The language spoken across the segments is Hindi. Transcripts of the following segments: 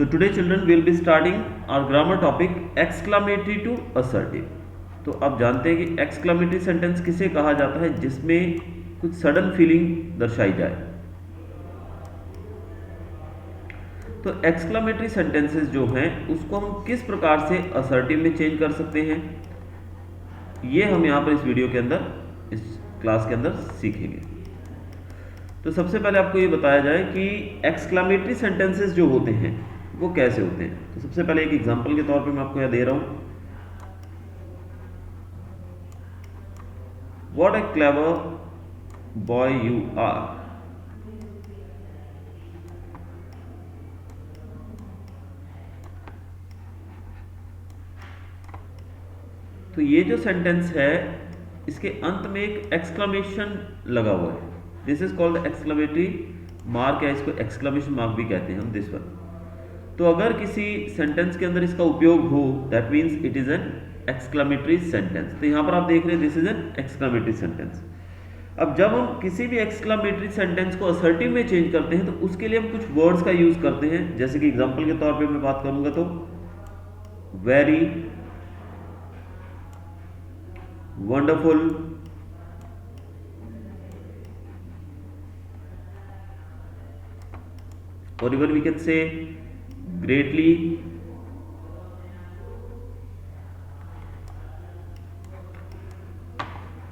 So today children will be starting our grammar topic exclamatory to assertive। तो आप जानते हैं कि exclamatory sentence किसे कहा जाता है, जिसमें कुछ सडन फीलिंग दर्शाई जाए। तो exclamatory sentences जो हैं उसको हम किस प्रकार से assertive में चेंज कर सकते हैं, ये हम यहाँ पर इस वीडियो के अंदर, इस क्लास के अंदर सीखेंगे। तो सबसे पहले आपको ये बताया जाए कि exclamatory sentences जो होते हैं वो कैसे होते हैं। तो सबसे पहले एक एग्जांपल के तौर पे मैं आपको यह दे रहा हूं, what a clever boy you are. तो ये जो सेंटेंस है इसके अंत में एक एक्सक्लेमेशन लगा हुआ है, this is called exclamatory mark, या इसको एक्सक्लेमेशन मार्क भी कहते हैं हम, दिस वन। तो अगर किसी सेंटेंस के अंदर इसका उपयोग हो, that means it is an exclamatory sentence. तो यहां पर आप देख रहे हैं this is an exclamatory sentence. अब जब हम किसी भी एक्सक्लेमेटरी सेंटेंस को असर्टिव में चेंज करते हैं तो उसके लिए हम कुछ वर्ड्स का यूज करते हैं। जैसे कि एग्जांपल के तौर पे मैं बात करूंगा तो वेरी, वंडरफुल, और even we can say greatly,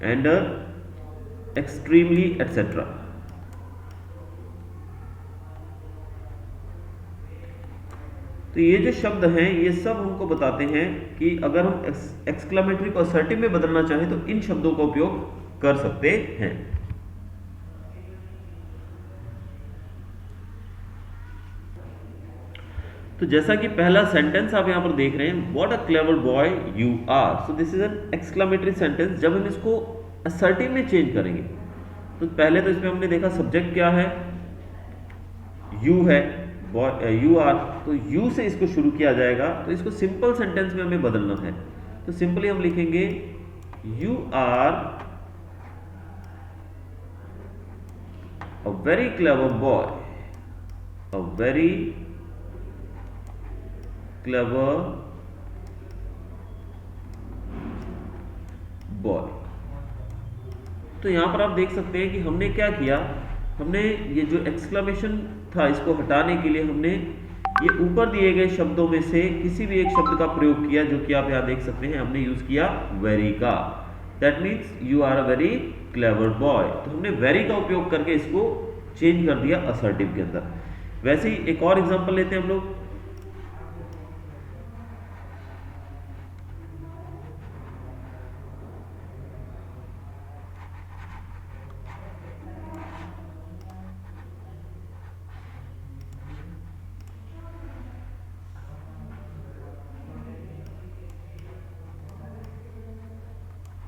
and extremely, etc. तो ये जो शब्द हैं ये सब हमको बताते हैं कि अगर हम एक्सक्लेमेटरी को असर्टिव में बदलना चाहें तो इन शब्दों का उपयोग कर सकते हैं। तो जैसा कि पहला सेंटेंस आप यहां पर देख रहे हैं, what a clever boy you are. So this is an exclamatory sentence. जब हम इसको असर्टिव में चेंज करेंगे तो पहले तो इसमें हमने देखा सब्जेक्ट क्या है, यू है, यू आर, तो यू से इसको शुरू किया जाएगा। तो इसको सिंपल सेंटेंस में हमें बदलना है। तो सिंपली हम लिखेंगे you are a very clever boy, a very clever boy. तो यहां पर आप देख सकते हैं कि हमने क्या किया, हमने ये जो एक्सक्लेमेशन था इसको हटाने के लिए हमने ये ऊपर दिए गए शब्दों में से किसी भी एक शब्द का प्रयोग किया, जो कि आप यहां देख सकते हैं हमने यूज किया वेरी का। That means you are a very clever boy. तो हमने वेरी का उपयोग करके इसको चेंज कर दिया असर्टिव के अंदर। वैसे ही एक और एग्जांपल लेते हैं हम लोग।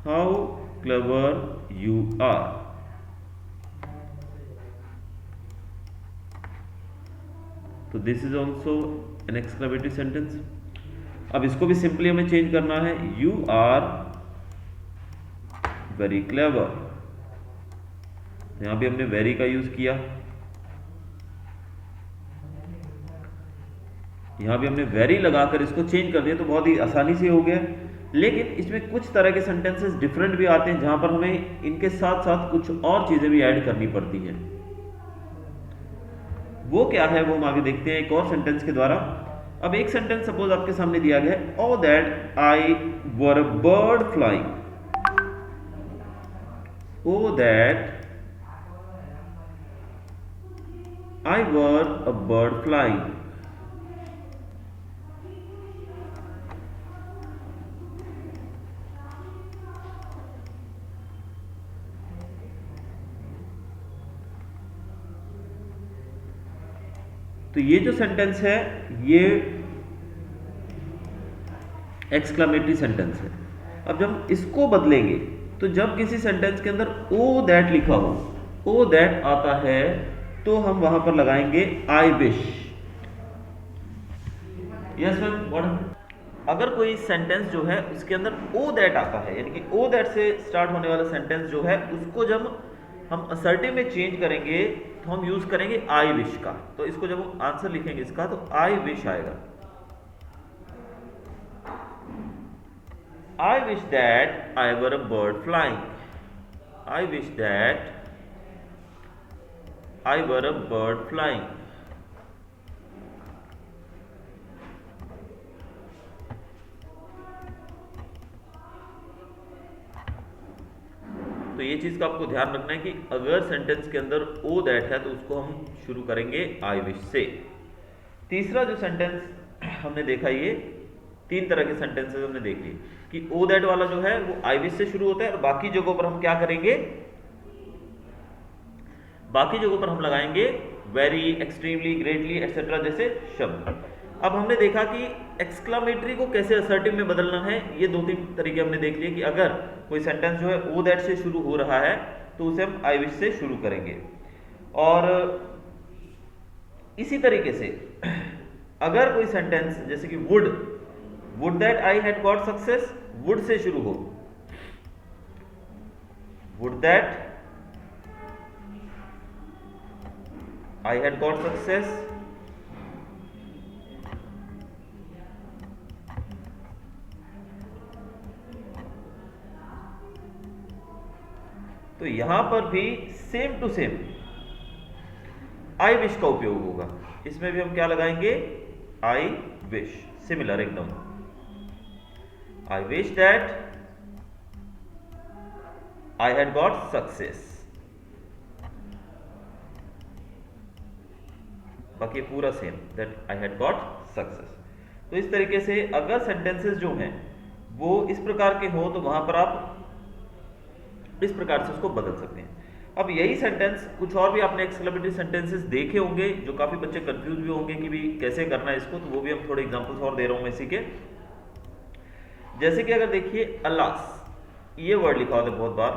How clever you are। तो this is also an exclamatory sentence. अब इसको भी सिंपली हमें चेंज करना है, यू आर वेरी क्लेवर। यहां भी हमने वेरी का यूज किया, यहां भी हमने वेरी लगाकर इसको चेंज कर दिया, तो बहुत ही आसानी से हो गया। लेकिन इसमें कुछ तरह के सेंटेंसेस डिफरेंट भी आते हैं जहां पर हमें इनके साथ साथ कुछ और चीजें भी ऐड करनी पड़ती हैं। वो क्या है वो हम आगे देखते हैं एक और सेंटेंस के द्वारा। अब एक सेंटेंस सपोज आपके सामने दिया गया है, O that I were a bird flying. O that I were a bird flying. तो ये जो सेंटेंस है ये एक्सक्लेमेटरी सेंटेंस है। अब जब इसको बदलेंगे तो जब किसी सेंटेंस के अंदर ओ दैट लिखा हो, ओ दैट आता है, तो हम वहां पर लगाएंगे I wish. Yes ma'am, what. अगर कोई सेंटेंस जो है उसके अंदर ओ दैट आता है, यानी कि ओ दैट से स्टार्ट होने वाला सेंटेंस जो है उसको जब हम असर्टिव में चेंज करेंगे तो हम यूज करेंगे आई विश का। तो इसको जब हम आंसर लिखेंगे इसका तो आई विश आएगा। I wish that I were a bird flying. I wish that I were a bird flying. तो ये चीज का आपको ध्यान रखना है कि अगर सेंटेंस के अंदर ओ दैट है तो उसको हम शुरू करेंगे आई विश से। तीसरा जो सेंटेंस हमने देखा, ये तीन तरह के सेंटेंसेस हमने देख लिए कि ओ दैट वाला जो है वो आई विश से शुरू होता है और बाकी जगहों पर हम क्या करेंगे, बाकी जगहों पर हम लगाएंगे वेरी, एक्सट्रीमली, ग्रेटली एक्सेट्रा जैसे शब्द। अब हमने देखा कि एक्सक्लामेटरी को कैसे असर्टिव में बदलना है। ये दो तीन तरीके हमने देख लिए कि अगर कोई सेंटेंस जो है ओ दैट से शुरू हो रहा है तो उसे हम आई विश से शुरू करेंगे। और इसी तरीके से अगर कोई सेंटेंस जैसे कि would that I had got success, would से शुरू हो, would that I had got success, तो यहां पर भी same to same I wish का उपयोग होगा। इसमें भी हम क्या लगाएंगे, आई विश, सिमिलर एकदम। I wish that I had got success. बाकी पूरा same, that I had got success. तो इस तरीके से अगर सेंटेंसेस जो हैं वो इस प्रकार के हो तो वहां पर आप इस प्रकार से उसको बदल सकते हैं। अब यही सेंटेंस कुछ और भी आपने एक्सक्लेमेटरी सेंटेंसेस देखे होंगे जो काफी बच्चे कंफ्यूज भी होंगे कि भी कैसे करना है इसको, तो वो भी हम थोड़े एग्जांपल्स और दे रहा हूं मैं इसी के। जैसे कि अगर देखिए अलास, ये वर्ड लिखा होता है बहुत बार,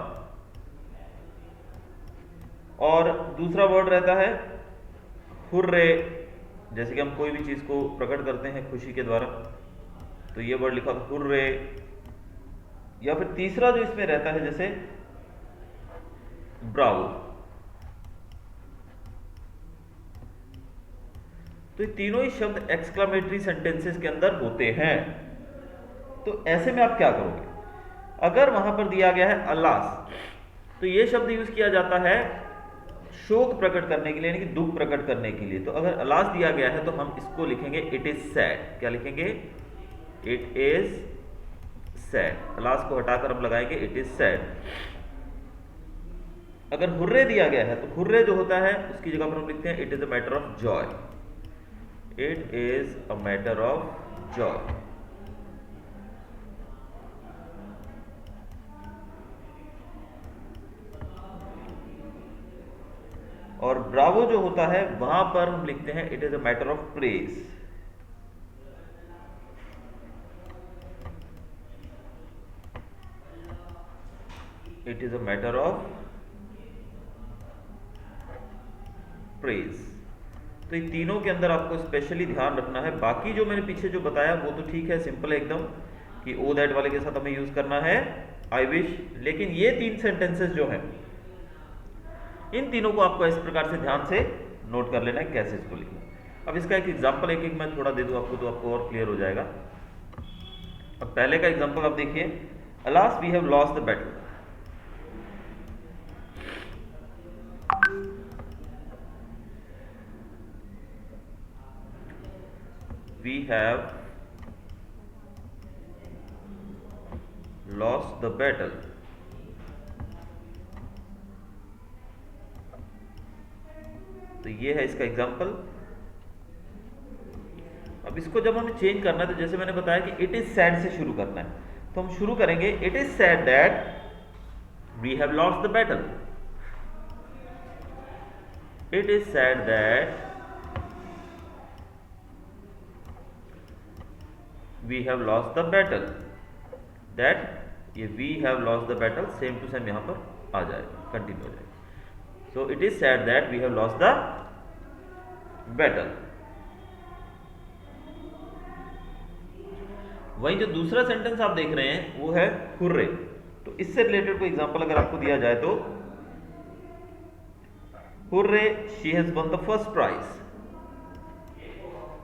और दूसरा वर्ड रहता है हुर्रे, जैसे कि हम कोई भी चीज को प्रकट करते हैं खुशी के द्वारा, तो ये वर्ड लिखा होता है हुर्रे। या फिर तीसरा जो इसमें रहता है जैसे ब्रावो। तो ये तीनों ही शब्द एक्सक्लामेटरी सेंटेंसेस के अंदर होते हैं। तो ऐसे में आप क्या करोगे, अगर वहां पर दिया गया है अलास, तो ये शब्द यूज किया जाता है शोक प्रकट करने के लिए, यानी कि दुख प्रकट करने के लिए। तो अगर अलास दिया गया है तो हम इसको लिखेंगे इट इज सैड। क्या लिखेंगे, इट इज सैड। अलास को हटाकर हम लगाएंगे इट इज सैड। अगर हुर्रे दिया गया है तो हुर्रे जो होता है उसकी जगह पर हम लिखते हैं it is a matter of Joy. It is a matter of Joy. और ब्रावो जो होता है वहां पर हम लिखते हैं it is a matter of praise. It is a matter of praise. तो इन तीनों के अंदर आपको स्पेशली ध्यान रखना है। बाकी जो मैंने पीछे जो बताया वो तो ठीक है, सिंपल है एकदम कि ओ दैट वाले के साथ हमें यूज करना है आई विश। लेकिन ये तीन सेंटेंसेस जो हैं इन तीनों को आपको इस प्रकार से ध्यान से नोट कर लेना है कैसे इसको लिखना। अब इसका एक एग्जांपल एक एक मैं थोड़ा दे दूं आपको तो आपको और क्लियर हो जाएगा। अब पहले का एग्जांपल आप देखिए, alas we have lost the battle. We have lost the battle. तो ये है इसका एग्जाम्पल। अब इसको जब हमें चेंज करना है तो जैसे मैंने बताया कि इट इज सैड से शुरू करना है, तो हम शुरू करेंगे it is sad that we have lost the battle. It is sad that we have lost the battle। that ये we have lost the battle same to same यहां पर आ जाएगा, कंटिन्यू हो जाएगा। so it is sad that we have lost the battle। वहीं जो दूसरा सेंटेंस आप देख रहे हैं वो है हुर्रे। तो इससे रिलेटेड कोई एग्जांपल अगर आपको दिया जाए तो hurray she has won the first prize.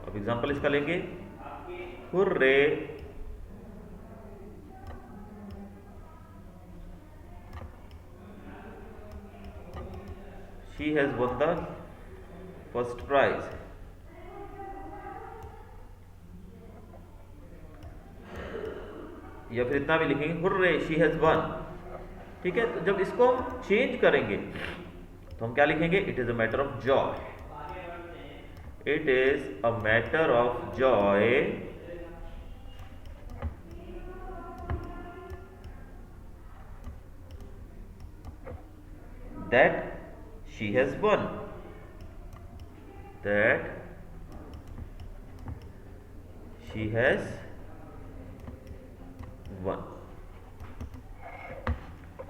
अब एग्जांपल इसका लेंगे, hurray she has won the first prize. या फिर इतना भी लिखेंगे, हुर्रे शी हैज वन। ठीक है, तो जब इसको हम चेंज करेंगे तो हम क्या लिखेंगे, it is a matter of Joy. It is a matter of Joy that she has one. That she has one.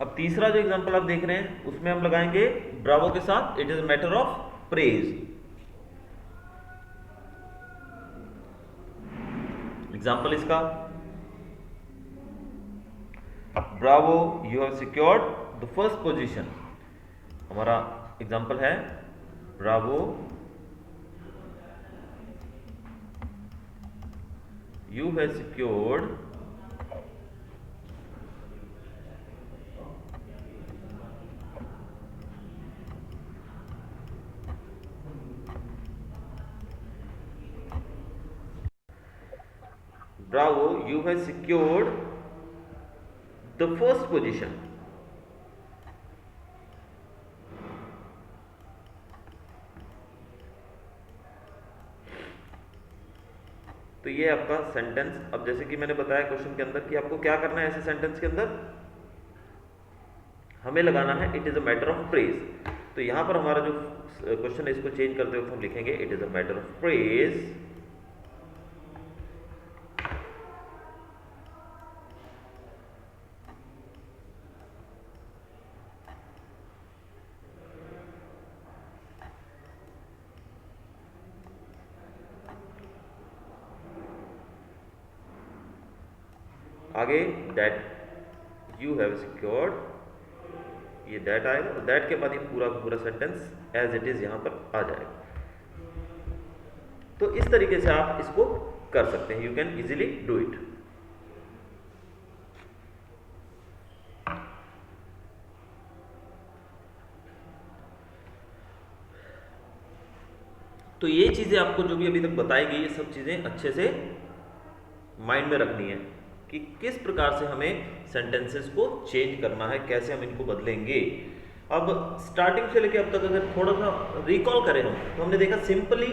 अब तीसरा जो एग्जांपल आप देख रहे हैं उसमें हम लगाएंगे ब्रावो के साथ, it is a matter of praise. Example इसका, bravo you have secured the first position. हमारा एग्जांपल है bravo you have secured Bravo, you have secured the first position. तो ये आपका सेंटेंस। अब जैसे कि मैंने बताया क्वेश्चन के अंदर कि आपको क्या करना है ऐसे सेंटेंस के अंदर, हमें लगाना है it is a matter of praise. तो यहां पर हमारा जो क्वेश्चन है इसको चेंज करते वक्त हम लिखेंगे it is a matter of praise आगे दैट यू हैव सिक्योर्ड, ये दैट आएगा और दैट के बाद ये पूरा पूरा सेंटेंस एज इट इज यहां पर आ जाएगा। तो इस तरीके से आप इसको कर सकते हैं, you can easily do it. तो ये चीजें आपको जो भी अभी तक बताई गई, ये सब चीजें अच्छे से माइंड में रखनी है कि किस प्रकार से हमें सेंटेंसेस को चेंज करना है, कैसे हम इनको बदलेंगे। अब स्टार्टिंग से लेके अब तक अगर थोड़ा सा रिकॉल करें हम, तो हमने देखा सिंपली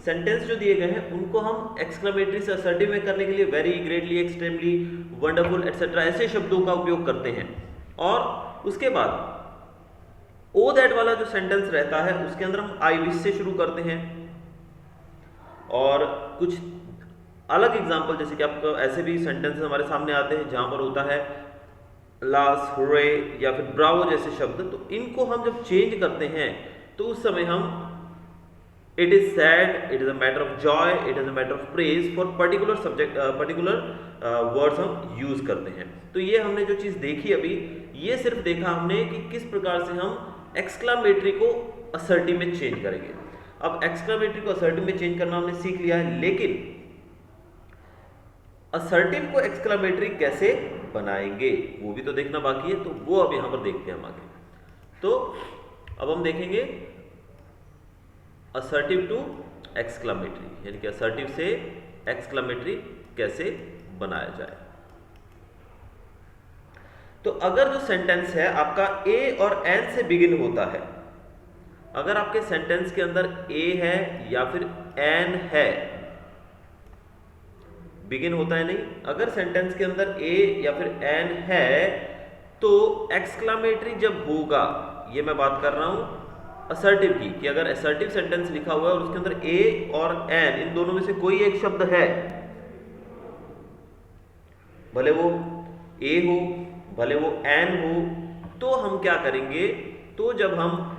सेंटेंस जो दिए गए हैं उनको हम एक्सक्लेमेटरी से असर्टिव में करने के लिए very, greatly, extremely, wonderful etcetera ऐसे शब्दों का उपयोग करते हैं। और उसके बाद ओ दैट वाला जो सेंटेंस रहता है उसके अंदर हम आई विश से शुरू करते हैं। और कुछ अलग एग्जाम्पल जैसे कि आपको ऐसे भी सेंटेंस हमारे सामने आते हैं जहां पर होता है लास, हुर्रे या फिर ब्रावो जैसे शब्द, तो इनको हम जब चेंज करते हैं तो उस समय हम it is sad, it is a matter of Joy, it is a matter of praise for particular subject, particular words हम यूज करते हैं। तो ये हमने जो चीज देखी अभी, ये सिर्फ देखा हमने कि किस प्रकार से हम एक्सक्लामेटरी को असर्टिव में चेंज करेंगे। अब एक्सक्लामेटरी को असर्टिव में चेंज करना हमने सीख लिया है, लेकिन असर्टिव को एक्सक्लामेटरी कैसे बनाएंगे वो भी तो देखना बाकी है, तो वो अब यहां पर देखते हैं हम आगे। तो अब हम देखेंगे असर्टिव टू एक्सक्लामेटरी, यानी कि असर्टिव से एक्सक्लामेटरी कैसे बनाया जाए। तो अगर जो सेंटेंस है आपका ए और एन से बिगिन होता है, अगर आपके सेंटेंस के अंदर ए है या फिर एन है, बिगिन होता है नहीं, अगर सेंटेंस के अंदर ए या फिर एन है तो एक्सक्लामेटरी जब होगा, ये मैं बात कर रहा हूं असर्टिव की, कि अगर असर्टिव सेंटेंस लिखा हुआ है और उसके अंदर ए और एन इन दोनों में से कोई एक शब्द है, भले वो ए हो भले वो एन हो, तो हम क्या करेंगे, तो जब हम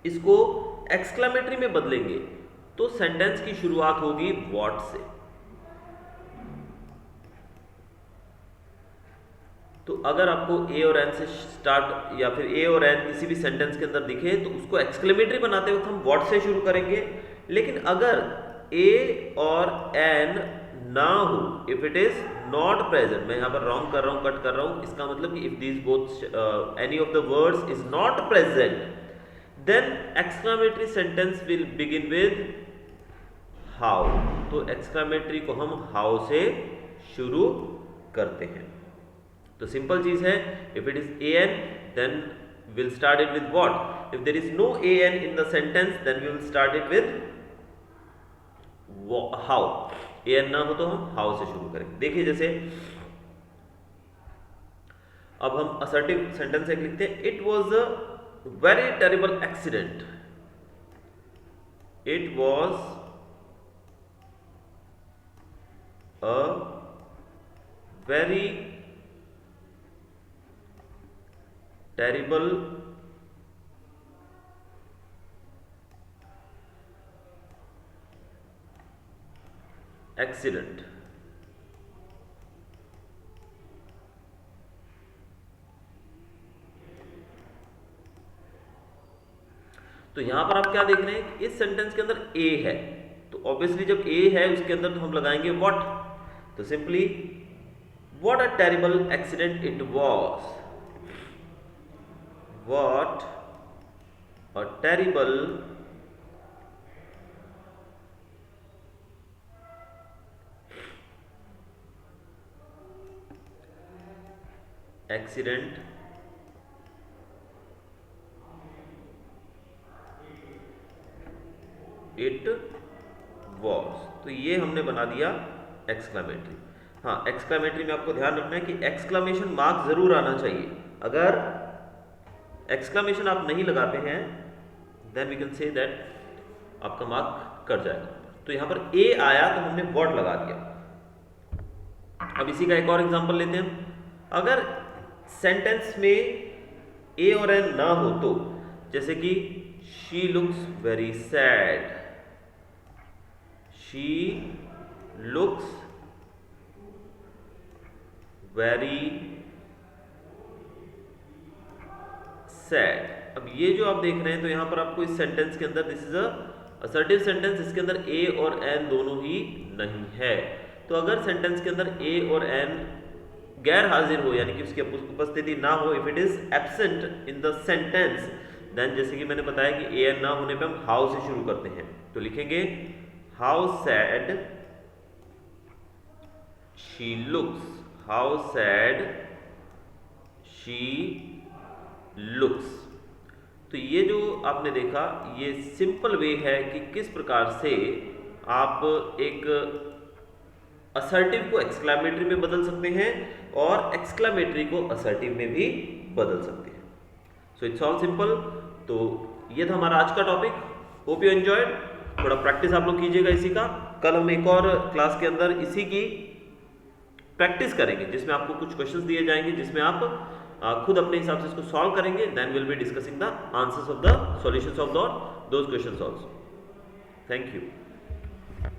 इसको एक्सक्लामेटरी में बदलेंगे तो सेंटेंस की शुरुआत होगी व्हाट से। तो तो अगर आपको ए और एन से स्टार्ट या फिर ए और एन किसी भी सेंटेंस के अंदर दिखे तो उसको एक्सक्लेमेटरी बनाते वक्त हम व्हाट से शुरू करेंगे। लेकिन अगर ए और एन ना हो, if it is not present, मैं यहाँ पर रॉन्ग कर रहा हूँ, कट कर रहा हूँ, इसका मतलब कि if this both any of the words is not present, then exclamatory sentence will begin with how. तो एक्सक्लेमेटरी को हम हाउ से शुरू करते हैं। तो सिंपल चीज है, if it is a an then will start it with what, if there is no a an in the sentence then we will start it with how. A an ना हो तो हम हाउ से शुरू करेंगे। देखिए जैसे अब हम असर्टिव सेंटेंस एक लिखते हैं, it was a very terrible accident, it was a very terrible accident. तो यहां पर आप क्या देख रहे हैं कि इस सेंटेंस के अंदर ए है, तो ऑब्वियसली जब ए है उसके अंदर तो हम लगाएंगे व्हाट। तो simply what a terrible accident it was, what a terrible accident it was. तो ये हमने बना दिया एक्सक्लेमेटरी। हाँ, एक्सक्लेमेटरी में आपको ध्यान रखना है कि एक्सक्लेमेशन मार्क जरूर आना चाहिए। अगर एक्सक्लेमेशन आप नहीं लगाते हैं then we can say that आपका मार्क कट जाएगा। तो यहां पर ए आया तो हमने व्हाट लगा दिया। अब इसी का एक और एग्जांपल लेते हैं। अगर सेंटेंस में ए और एन ना हो तो, जैसे कि she looks very sad, she looks very sad. अब ये जो आप देख रहे हैं तो यहां पर आपको इस सेंटेंस के अंदर, this is a assertive sentence, इसके अंदर ए और एन दोनों ही नहीं है। तो अगर सेंटेंस के अंदर ए और एन गैर हाजिर हो, यानी कि उसकी उपस्थिति ना हो, if it is absent in the sentence, then जैसे कि मैंने बताया कि ए एन ना होने पे हम हाउ से शुरू करते हैं। तो लिखेंगे how sad she looks, how sad she looks. तो ये जो आपने देखा, ये सिंपल वे है कि किस प्रकार से आप एक असर्टिव को एक्सक्लेमेटरी में बदल सकते हैं और एक्सक्लेमेटरी को असर्टिव में भी बदल सकते हैं। So it's all simple. तो ये था हमारा आज का टॉपिक। Hope you enjoyed. थोड़ा प्रैक्टिस आप लोग कीजिएगा इसी का। कल हम एक और क्लास के अंदर इसी की प्रैक्टिस करेंगे, जिसमें आपको कुछ क्वेश्चंस दिए जाएंगे, जिसमें आप खुद अपने हिसाब से इसको सॉल्व करेंगे। Then will be discussing the answers of the solutions of those questions also. Thank you.